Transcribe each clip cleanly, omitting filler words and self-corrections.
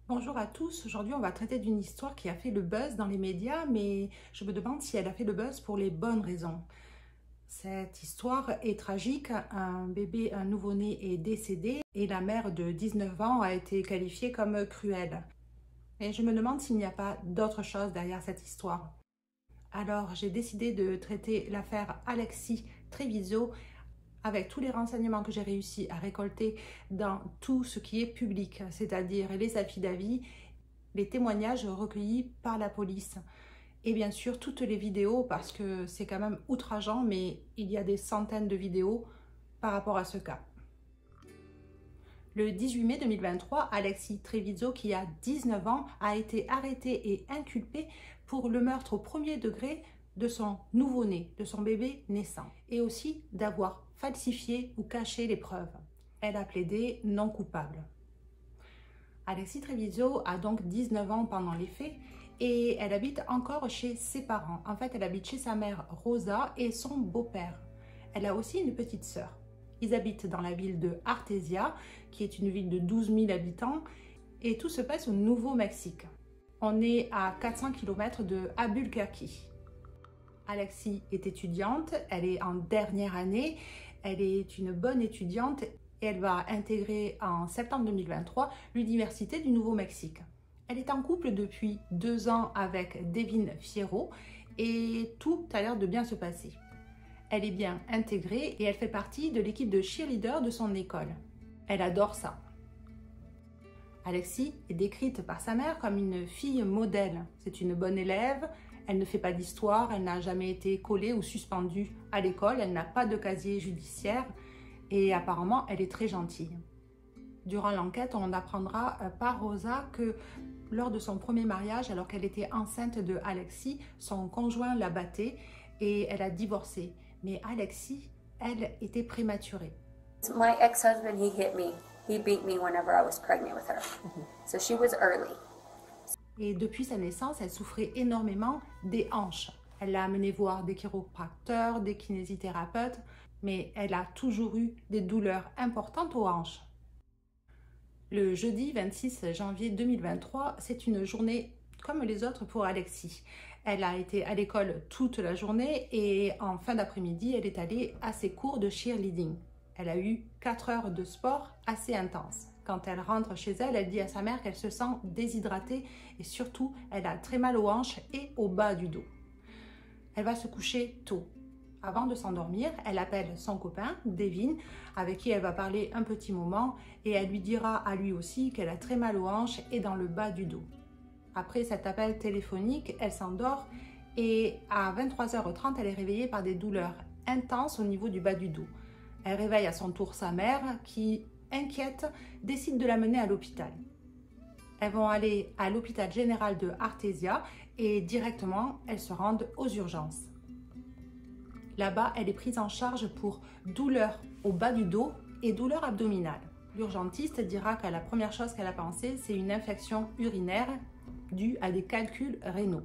Bonjour à tous, aujourd'hui on va traiter d'une histoire qui a fait le buzz dans les médias, mais je me demande si elle a fait le buzz pour les bonnes raisons. Cette histoire est tragique, un bébé, un nouveau-né est décédé et la mère de 19 ans a été qualifiée comme cruelle. Et je me demande s'il n'y a pas d'autre chose derrière cette histoire. Alors j'ai décidé de traiter l'affaire Alexis Treviso avec tous les renseignements que j'ai réussi à récolter dans tout ce qui est public, c'est-à-dire les affidavits, les témoignages recueillis par la police et bien sûr toutes les vidéos parce que c'est quand même outrageant, mais il y a des centaines de vidéos par rapport à ce cas. Le 18 mai 2023, Alexis Treviso, qui a 19 ans, a été arrêté et inculpé pour le meurtre au premier degré de son nouveau-né, de son bébé naissant, et aussi d'avoir falsifié ou caché les preuves. Elle a plaidé non coupable. Alexis Treviso a donc 19 ans pendant les faits et elle habite encore chez ses parents. En fait, elle habite chez sa mère Rosa et son beau-père. Elle a aussi une petite sœur. Ils habitent dans la ville de Artesia, qui est une ville de 12 000 habitants, et tout se passe au Nouveau-Mexique. On est à 400 km de Albuquerque. Alexis est étudiante, elle est en dernière année, elle est une bonne étudiante et elle va intégrer en septembre 2023 l'Université du Nouveau-Mexique. Elle est en couple depuis 2 ans avec Devin Fierro et tout a l'air de bien se passer. Elle est bien intégrée et elle fait partie de l'équipe de cheerleader de son école. Elle adore ça. Alexis est décrite par sa mère comme une fille modèle. C'est une bonne élève, elle ne fait pas d'histoire, elle n'a jamais été collée ou suspendue à l'école, elle n'a pas de casier judiciaire et apparemment elle est très gentille. Durant l'enquête, on apprendra par Rosa que lors de son premier mariage, alors qu'elle était enceinte de Alexis, son conjoint la battait et elle a divorcé. Mais Alexis, elle, était prématurée. My ex-husband, he hit me. He beat me whenever I was pregnant with her. So she was early. Et depuis sa naissance, elle souffrait énormément des hanches. Elle l'a amenée voir des chiropracteurs, des kinésithérapeutes, mais elle a toujours eu des douleurs importantes aux hanches. Le jeudi 26 janvier 2023, c'est une journée comme les autres pour Alexis. Elle a été à l'école toute la journée et en fin d'après-midi, elle est allée à ses cours de cheerleading. Elle a eu 4 heures de sport assez intense. Quand elle rentre chez elle, elle dit à sa mère qu'elle se sent déshydratée et surtout, elle a très mal aux hanches et au bas du dos. Elle va se coucher tôt. Avant de s'endormir, elle appelle son copain, Devin, avec qui elle va parler un petit moment et elle lui dira à lui aussi qu'elle a très mal aux hanches et dans le bas du dos. Après cet appel téléphonique, elle s'endort et à 23h30, elle est réveillée par des douleurs intenses au niveau du bas du dos. Elle réveille à son tour sa mère qui, inquiète, décide de l'amener à l'hôpital. Elles vont aller à l'hôpital général de Artesia et directement, elles se rendent aux urgences. Là-bas, elle est prise en charge pour douleurs au bas du dos et douleurs abdominales. L'urgentiste dira que la première chose qu'elle a pensé, c'est une infection urinaire due à des calculs rénaux.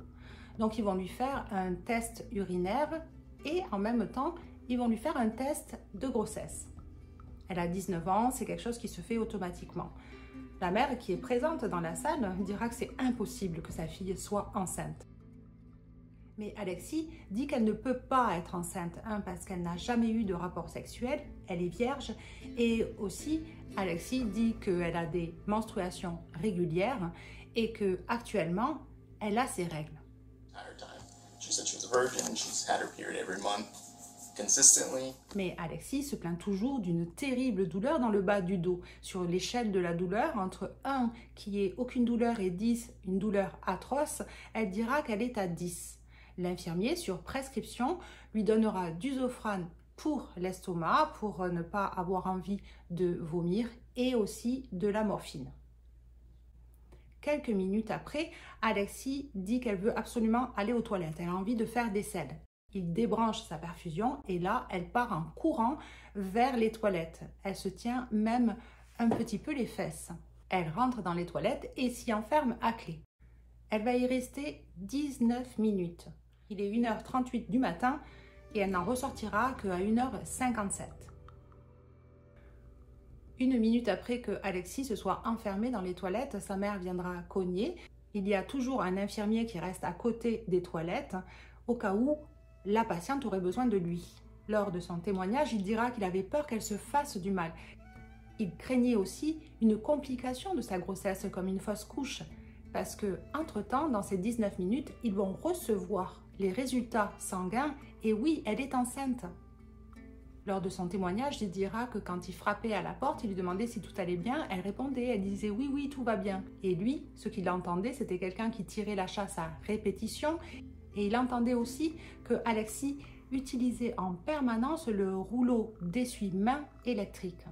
Donc, ils vont lui faire un test urinaire et en même temps, ils vont lui faire un test de grossesse. Elle a 19 ans, c'est quelque chose qui se fait automatiquement. La mère qui est présente dans la salle dira que c'est impossible que sa fille soit enceinte. Mais Alexis dit qu'elle ne peut pas être enceinte, parce qu'elle n'a jamais eu de rapport sexuel, elle est vierge, et aussi Alexis dit qu'elle a des menstruations régulières et qu'actuellement, elle a ses règles. Mais Alexis se plaint toujours d'une terrible douleur dans le bas du dos. Sur l'échelle de la douleur, entre 1 qui est aucune douleur et 10, une douleur atroce, elle dira qu'elle est à 10. L'infirmier, sur prescription, lui donnera du Zofran pour l'estomac, pour ne pas avoir envie de vomir, et aussi de la morphine. Quelques minutes après, Alexis dit qu'elle veut absolument aller aux toilettes. Elle a envie de faire des selles. Il débranche sa perfusion et là, elle part en courant vers les toilettes. Elle se tient même un petit peu les fesses. Elle rentre dans les toilettes et s'y enferme à clé. Elle va y rester 19 minutes. Il est 1h38 du matin et elle n'en ressortira qu'à 1h57. 1 minute après que Alexis se soit enfermé dans les toilettes, sa mère viendra cogner. Il y a toujours un infirmier qui reste à côté des toilettes au cas où la patiente aurait besoin de lui. Lors de son témoignage, il dira qu'il avait peur qu'elle se fasse du mal. Il craignait aussi une complication de sa grossesse comme une fausse couche parce que, entre-temps, dans ces 19 minutes, ils vont recevoir les résultats sanguins et oui, elle est enceinte. Lors de son témoignage, il dira que quand il frappait à la porte, il lui demandait si tout allait bien. Elle répondait, elle disait oui, oui, tout va bien. Et lui, ce qu'il entendait, c'était quelqu'un qui tirait la chasse à répétition. Et il entendait aussi que Alexis utilisait en permanence le rouleau d'essuie-main électrique.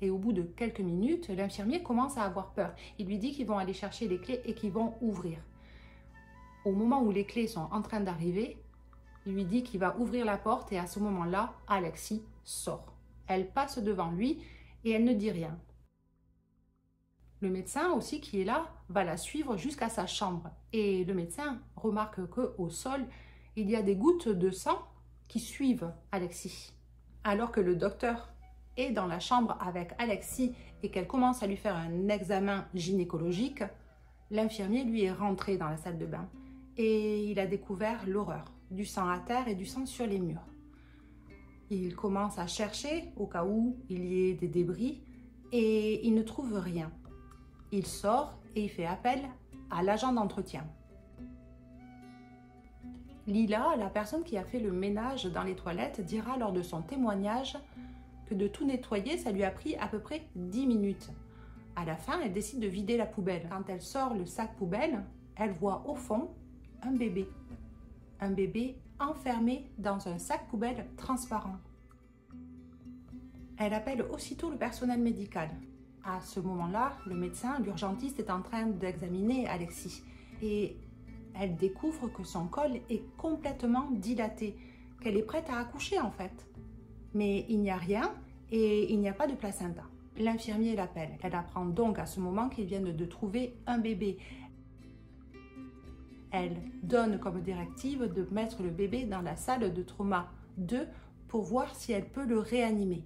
Et au bout de quelques minutes, l'infirmier commence à avoir peur. Il lui dit qu'ils vont aller chercher les clés et qu'ils vont ouvrir. Au moment où les clés sont en train d'arriver, il lui dit qu'il va ouvrir la porte et à ce moment-là, Alexis sort. Elle passe devant lui et elle ne dit rien. Le médecin aussi qui est là va la suivre jusqu'à sa chambre. Et le médecin remarque qu'au sol, il y a des gouttes de sang qui suivent Alexis. Alors que le docteur est dans la chambre avec Alexis et qu'elle commence à lui faire un examen gynécologique, l'infirmier lui est rentré dans la salle de bain et il a découvert l'horreur, du sang à terre et du sang sur les murs. Il commence à chercher au cas où il y ait des débris et il ne trouve rien. Il sort et il fait appel à l'agent d'entretien. Lila, la personne qui a fait le ménage dans les toilettes, dira lors de son témoignage que de tout nettoyer, ça lui a pris à peu près 10 minutes. À la fin, elle décide de vider la poubelle. Quand elle sort le sac poubelle, elle voit au fond un bébé. Un bébé enfermé dans un sac poubelle transparent. Elle appelle aussitôt le personnel médical. À ce moment-là, le médecin, l'urgentiste, est en train d'examiner Alexis. Et elle découvre que son col est complètement dilaté, qu'elle est prête à accoucher en fait. Mais il n'y a rien et il n'y a pas de placenta. L'infirmier l'appelle. Elle apprend donc à ce moment qu'ils viennent de trouver un bébé. Elle donne comme directive de mettre le bébé dans la salle de trauma 2 pour voir si elle peut le réanimer.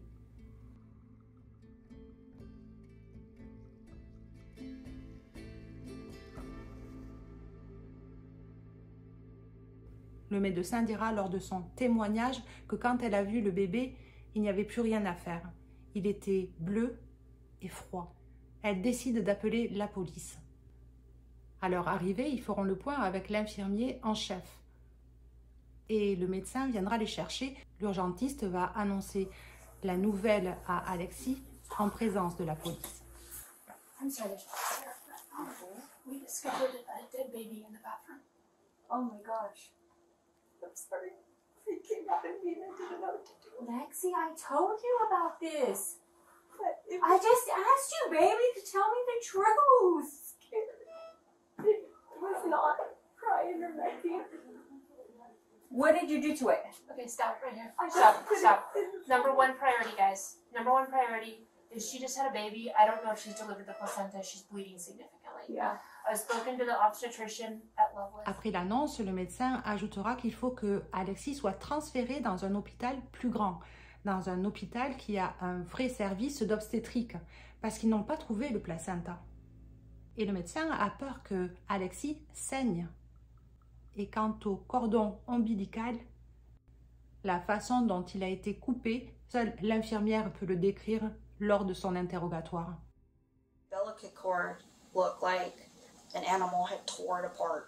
Le médecin dira lors de son témoignage que quand elle a vu le bébé, il n'y avait plus rien à faire. Il était bleu et froid. Elle décide d'appeler la police. À leur arrivée, ils feront le point avec l'infirmier en chef. Et le médecin viendra les chercher. L'urgentiste va annoncer la nouvelle à Alexis en présence de la police. I'm sorry. We discovered a dead baby in the bathroom. Oh my gosh. I'm sorry. He came out at me and I didn't know what to do. Lexi, I told you about this. But it I just asked you, baby, to tell me the truth. scary. It was not crying or nothing. What did you do to it? Okay, stop right here. I Stop, just- stop. Number one priority, guys. Number one priority is she just had a baby. I don't know if she's delivered the placenta. She's bleeding significantly. Yeah. I've spoken to the obstetrician at Loveless. Après l'annonce, le médecin ajoutera qu'il faut que Alexis soit transférée dans un hôpital plus grand, dans un hôpital qui a un vrai service d'obstétrique, parce qu'ils n'ont pas trouvé le placenta. Et le médecin a peur que Alexis saigne. Et quant au cordon ombilical, la façon dont il a été coupé, seule l'infirmière peut le décrire lors de son interrogatoire. Umbilical cord looked like an animal had tore it apart.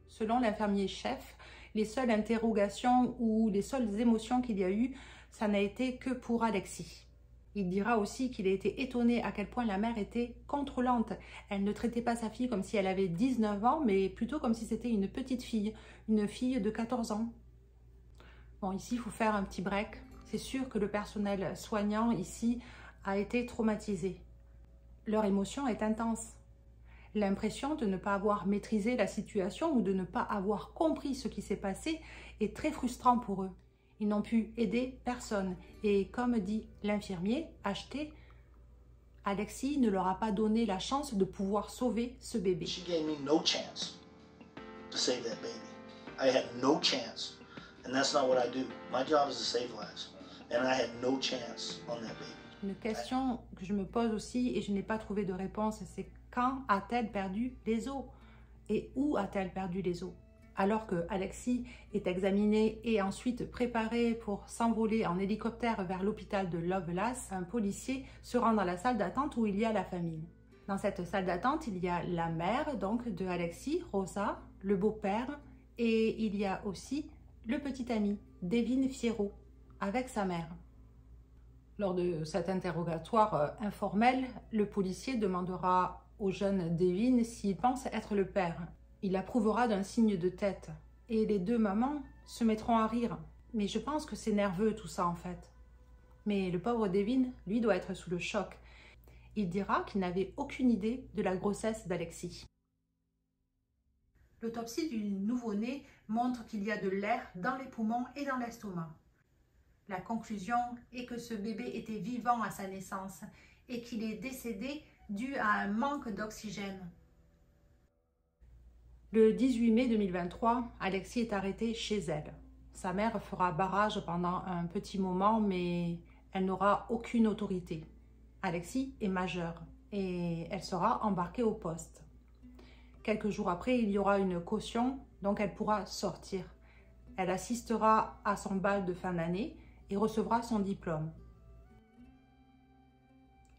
Selon l'infirmier chef, les seules interrogations ou les seules émotions qu'il y a eu, ça n'a été que pour Alexis. Il dira aussi qu'il a été étonné à quel point la mère était contrôlante. Elle ne traitait pas sa fille comme si elle avait 19 ans, mais plutôt comme si c'était une petite fille, une fille de 14 ans. Bon, ici, il faut faire un petit break. C'est sûr que le personnel soignant ici a été traumatisé. Leur émotion est intense. L'impression de ne pas avoir maîtrisé la situation ou de ne pas avoir compris ce qui s'est passé est très frustrant pour eux. Ils n'ont pu aider personne. Et comme dit l'infirmier acheté, Alexis ne leur a pas donné la chance de pouvoir sauver ce bébé. She gave me no chance to save that baby. I had no chance. And that's not what I do. My job is to save lives. and I had no chance on that baby. Une question que je me pose aussi et je n'ai pas trouvé de réponse, c'est quand a-t-elle perdu les os? Et où a-t-elle perdu les os? Alors que Alexis est examinée et ensuite préparée pour s'envoler en hélicoptère vers l'hôpital de Lovelace, un policier se rend dans la salle d'attente où il y a la famille. Dans cette salle d'attente, il y a la mère donc de Alexis, Rosa, le beau-père, et il y a aussi le petit ami, Devin Fierro, avec sa mère. Lors de cet interrogatoire informel, le policier demandera au jeune Devin s'il pense être le père. Il approuvera d'un signe de tête et les deux mamans se mettront à rire. Mais je pense que c'est nerveux tout ça en fait. Mais le pauvre Devin, lui, doit être sous le choc. Il dira qu'il n'avait aucune idée de la grossesse d'Alexis. L'autopsie du nouveau-né montre qu'il y a de l'air dans les poumons et dans l'estomac. La conclusion est que ce bébé était vivant à sa naissance et qu'il est décédé dû à un manque d'oxygène. Le 18 mai 2023, Alexis est arrêtée chez elle. Sa mère fera barrage pendant un petit moment, mais elle n'aura aucune autorité. Alexis est majeure et elle sera embarquée au poste. Quelques jours après, il y aura une caution, donc elle pourra sortir. Elle assistera à son bal de fin d'année et recevra son diplôme.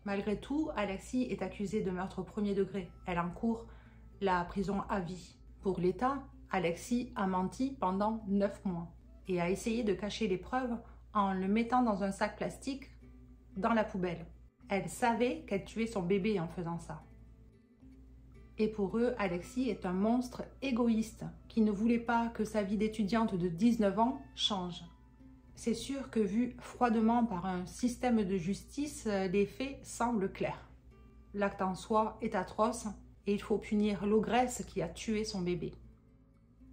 Malgré tout, Alexis est accusée de meurtre au premier degré. Elle encourt la prison à vie. Pour l'État, Alexis a menti pendant 9 mois et a essayé de cacher les preuves en le mettant dans un sac plastique dans la poubelle. Elle savait qu'elle tuait son bébé en faisant ça. Et pour eux, Alexis est un monstre égoïste qui ne voulait pas que sa vie d'étudiante de 19 ans change. C'est sûr que vu froidement par un système de justice, les faits semblent clairs. L'acte en soi est atroce et il faut punir l'ogresse qui a tué son bébé.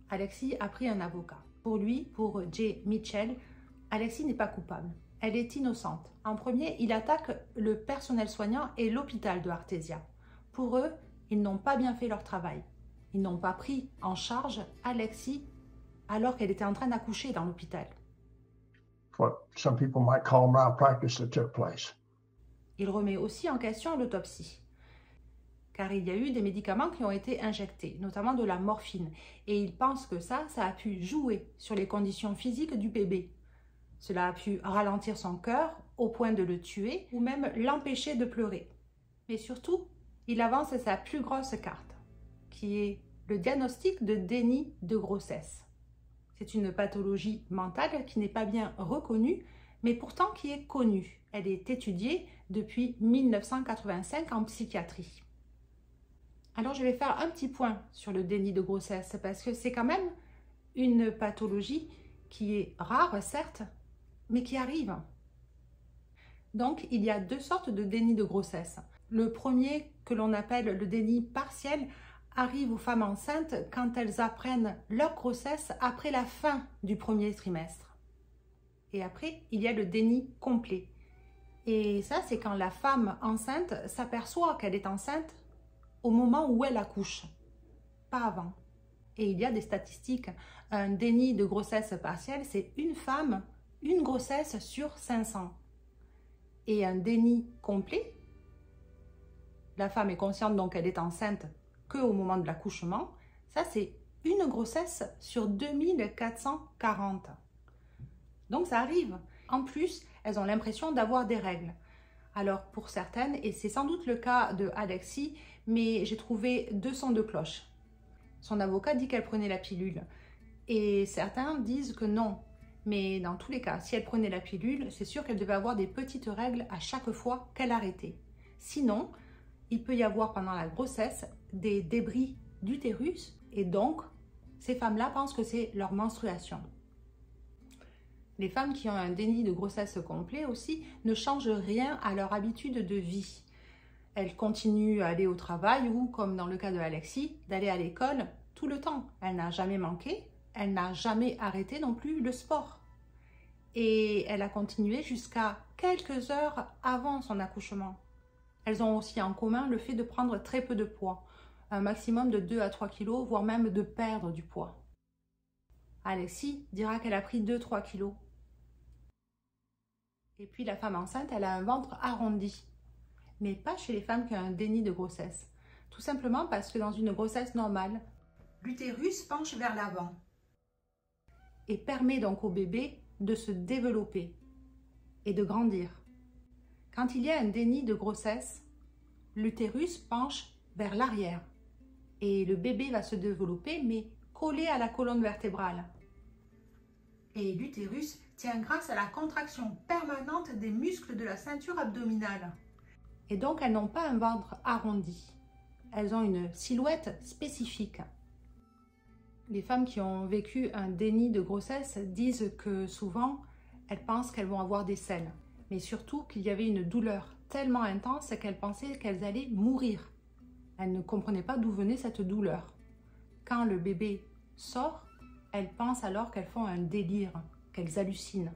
Alexis a pris un avocat. Pour lui, pour Jay Mitchell, Alexis n'est pas coupable. Elle est innocente. En premier, il attaque le personnel soignant et l'hôpital de Artesia. Pour eux, ils n'ont pas bien fait leur travail. Ils n'ont pas pris en charge Alexis alors qu'elle était en train d'accoucher dans l'hôpital. What some people might call malpractice that took place. Il remet aussi en question l'autopsie, car il y a eu des médicaments qui ont été injectés, notamment de la morphine, et il pense que ça a pu jouer sur les conditions physiques du bébé. Cela a pu ralentir son cœur au point de le tuer ou même l'empêcher de pleurer. Mais surtout, il avance sa plus grosse carte, qui est le diagnostic de déni de grossesse. C'est une pathologie mentale qui n'est pas bien reconnue, mais pourtant qui est connue. Elle est étudiée depuis 1985 en psychiatrie. Alors je vais faire un petit point sur le déni de grossesse, parce que c'est quand même une pathologie qui est rare, certes, mais qui arrive. Donc il y a deux sortes de déni de grossesse. Le premier, que l'on appelle le déni partiel, arrive aux femmes enceintes quand elles apprennent leur grossesse après la fin du premier trimestre. Et après, il y a le déni complet. Et ça, c'est quand la femme enceinte s'aperçoit qu'elle est enceinte au moment où elle accouche, pas avant. Et il y a des statistiques. Un déni de grossesse partielle, c'est une femme, une grossesse sur 500. Et un déni complet, la femme est consciente donc qu'elle est enceinte qu'au moment de l'accouchement, ça c'est une grossesse sur 2440. Donc ça arrive. En plus, elles ont l'impression d'avoir des règles. Alors pour certaines, et c'est sans doute le cas de Alexis, mais j'ai trouvé deux sons de cloche. Son avocat dit qu'elle prenait la pilule. Et certains disent que non. Mais dans tous les cas, si elle prenait la pilule, c'est sûr qu'elle devait avoir des petites règles à chaque fois qu'elle arrêtait. Sinon, il peut y avoir pendant la grossesse des débris d'utérus et donc ces femmes-là pensent que c'est leur menstruation. Les femmes qui ont un déni de grossesse complet aussi ne changent rien à leur habitude de vie. Elles continuent à aller au travail ou, comme dans le cas de Alexis, d'aller à l'école tout le temps. Elle n'a jamais manqué, elle n'a jamais arrêté non plus le sport. Et elle a continué jusqu'à quelques heures avant son accouchement. Elles ont aussi en commun le fait de prendre très peu de poids, un maximum de 2 à 3 kilos, voire même de perdre du poids. Alexis dira qu'elle a pris 2-3 kilos. Et puis la femme enceinte, elle a un ventre arrondi. Mais pas chez les femmes qui ont un déni de grossesse. Tout simplement parce que dans une grossesse normale, l'utérus penche vers l'avant et permet donc au bébé de se développer et de grandir. Quand il y a un déni de grossesse, l'utérus penche vers l'arrière et le bébé va se développer mais collé à la colonne vertébrale. Et l'utérus tient grâce à la contraction permanente des muscles de la ceinture abdominale. Et donc elles n'ont pas un ventre arrondi, elles ont une silhouette spécifique. Les femmes qui ont vécu un déni de grossesse disent que souvent elles pensent qu'elles vont avoir des selles, mais surtout qu'il y avait une douleur tellement intense qu'elles pensaient qu'elles allaient mourir. Elles ne comprenaient pas d'où venait cette douleur. Quand le bébé sort, elles pensent alors qu'elles font un délire, qu'elles hallucinent.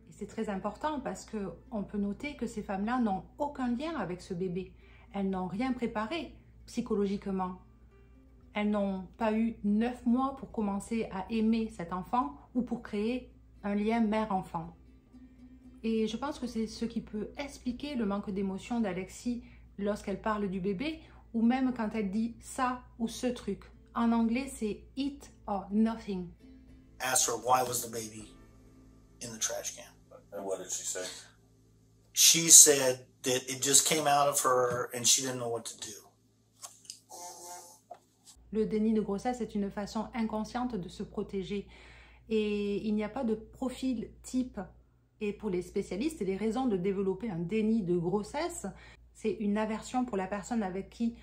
Et c'est très important parce qu'on peut noter que ces femmes-là n'ont aucun lien avec ce bébé. Elles n'ont rien préparé psychologiquement. Elles n'ont pas eu 9 mois pour commencer à aimer cet enfant ou pour créer un lien mère-enfant. Et je pense que c'est ce qui peut expliquer le manque d'émotion d'Alexis lorsqu'elle parle du bébé ou même quand elle dit ça ou ce truc. En anglais, c'est it or nothing. Asked her why was the baby in the trash can. And what did she say? She said that it just came out of her and she didn't know what to do. Le déni de grossesse est une façon inconsciente de se protéger et il n'y a pas de profil type. Et pour les spécialistes, les raisons de développer un déni de grossesse, c'est une aversion pour la personne avec qui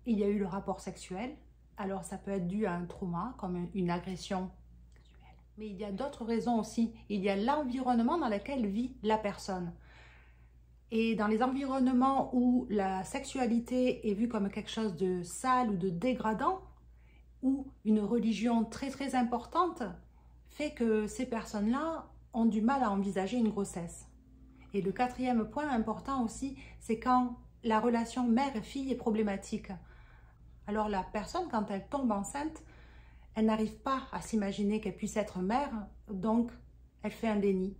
il y a eu le rapport sexuel. Alors ça peut être dû à un trauma comme une agression sexuelle. Mais il y a d'autres raisons aussi. Il y a l'environnement dans lequel vit la personne. Et dans les environnements où la sexualité est vue comme quelque chose de sale ou de dégradant, où une religion très très importante fait que ces personnes-là ont du mal à envisager une grossesse. Et le quatrième point important aussi, c'est quand la relation mère-fille est problématique. Alors la personne, quand elle tombe enceinte, elle n'arrive pas à s'imaginer qu'elle puisse être mère, donc elle fait un déni.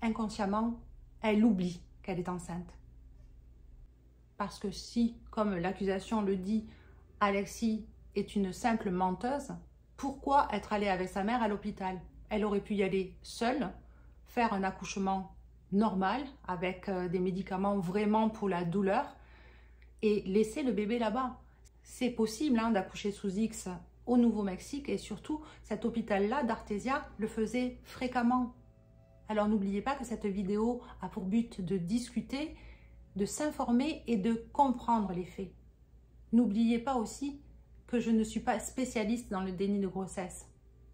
Inconsciemment, elle oublie qu'elle est enceinte. Parce que si, comme l'accusation le dit, Alexis est une simple menteuse, pourquoi être allée avec sa mère à l'hôpital? Elle aurait pu y aller seule, faire un accouchement normal, avec des médicaments vraiment pour la douleur, et laisser le bébé là-bas. C'est possible d'accoucher sous X au Nouveau-Mexique, et surtout, cet hôpital-là d'Artesia le faisait fréquemment. Alors n'oubliez pas que cette vidéo a pour but de discuter, de s'informer et de comprendre les faits. N'oubliez pas aussi que je ne suis pas spécialiste dans le déni de grossesse,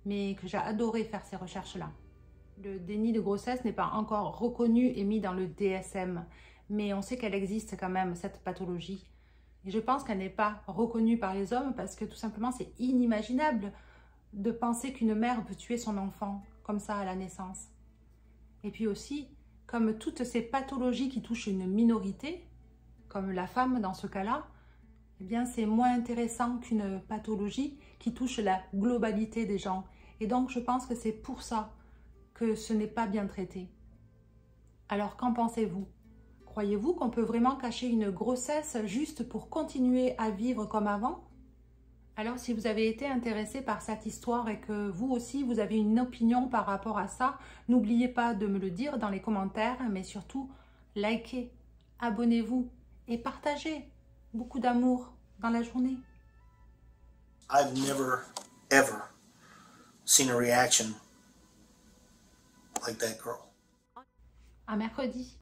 mais que j'ai adoré faire ces recherches-là. Le déni de grossesse n'est pas encore reconnu et mis dans le DSM, mais on sait qu'elle existe quand même, cette pathologie. Et je pense qu'elle n'est pas reconnue par les hommes parce que tout simplement c'est inimaginable de penser qu'une mère peut tuer son enfant comme ça à la naissance. Et puis aussi, comme toutes ces pathologies qui touchent une minorité, comme la femme dans ce cas-là, eh bien c'est moins intéressant qu'une pathologie qui touche la globalité des gens. Et donc je pense que c'est pour ça que ce n'est pas bien traité. Alors qu'en pensez-vous? Croyez-vous qu'on peut vraiment cacher une grossesse juste pour continuer à vivre comme avant? Alors si vous avez été intéressé par cette histoire et que vous aussi vous avez une opinion par rapport à ça, n'oubliez pas de me le dire dans les commentaires, mais surtout likez, abonnez-vous et partagez. Beaucoup d'amour dans la journée. I've never, ever seen a reaction like that girl. À mercredi.